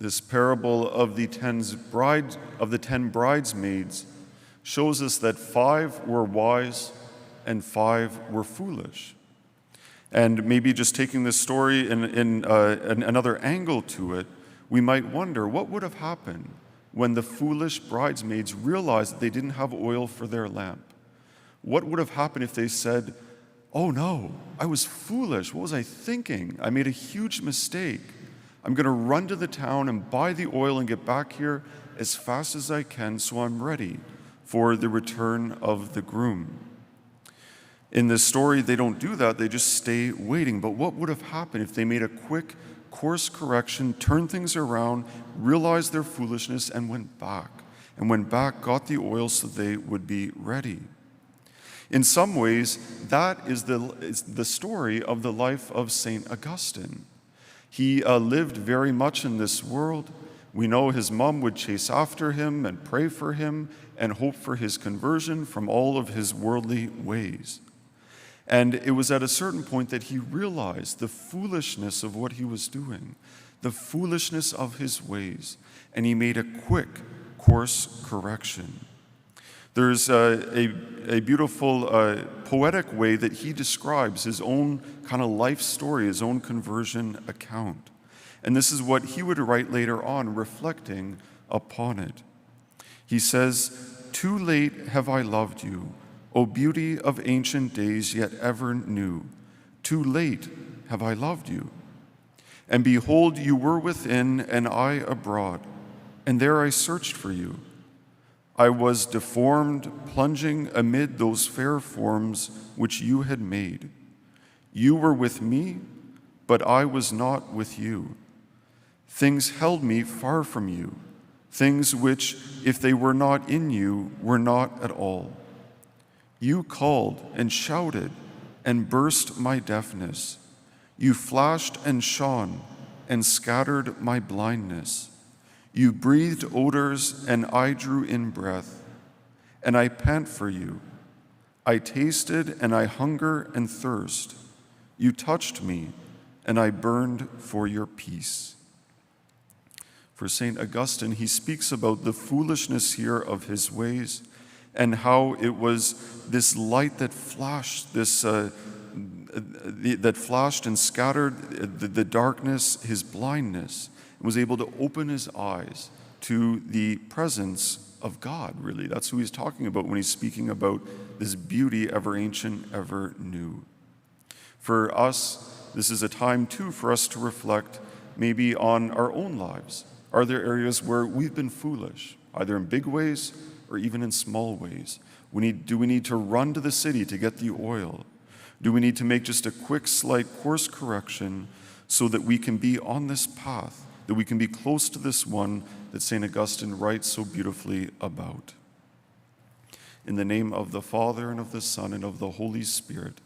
This parable of the 10 bridesmaids shows us that 5 were wise and 5 were foolish. And maybe just taking this story in another angle to it, we might wonder what would have happened when the foolish bridesmaids realized that they didn't have oil for their lamp. What would have happened if they said, "Oh no, I was foolish. What was I thinking? I made a huge mistake. I'm going to run to the town and buy the oil and get back here as fast as I can so I'm ready for the return of the groom." In this story, they don't do that. They just stay waiting. But what would have happened if they made a quick course correction, turned things around, realized their foolishness, and went back? And went back, got the oil so they would be ready. In some ways, that is the story of the life of St. Augustine. He lived very much in this world. We know his mom would chase after him and pray for him and hope for his conversion from all of his worldly ways. And it was at a certain point that he realized the foolishness of what he was doing, the foolishness of his ways, and he made a quick course correction. There's a beautiful poetic way that he describes his own kind of life story, his own conversion account. And this is what he would write later on, reflecting upon it. He says, "Too late have I loved you, O beauty of ancient days, yet ever new. Too late have I loved you. And behold, you were within and I abroad, and there I searched for you. I was deformed, plunging amid those fair forms which you had made. You were with me, but I was not with you. Things held me far from you, things which, if they were not in you, were not at all. You called and shouted and burst my deafness. You flashed and shone and scattered my blindness. You breathed odors and I drew in breath, and I pant for you. I tasted and I hunger and thirst. You touched me and I burned for your peace." For St. Augustine, he speaks about the foolishness here of his ways and how it was this light that flashed, that flashed and scattered the darkness, his blindness, and was able to open his eyes to the presence of God, really. That's who he's talking about when he's speaking about this beauty, ever ancient, ever new. For us, this is a time, too, for us to reflect maybe on our own lives. Are there areas where we've been foolish, either in big ways or even in small ways? Do we need to run to the city to get the oil? Do we need to make just a quick, slight course correction so that we can be on this path, that we can be close to this one that St. Augustine writes so beautifully about? In the name of the Father, and of the Son, and of the Holy Spirit.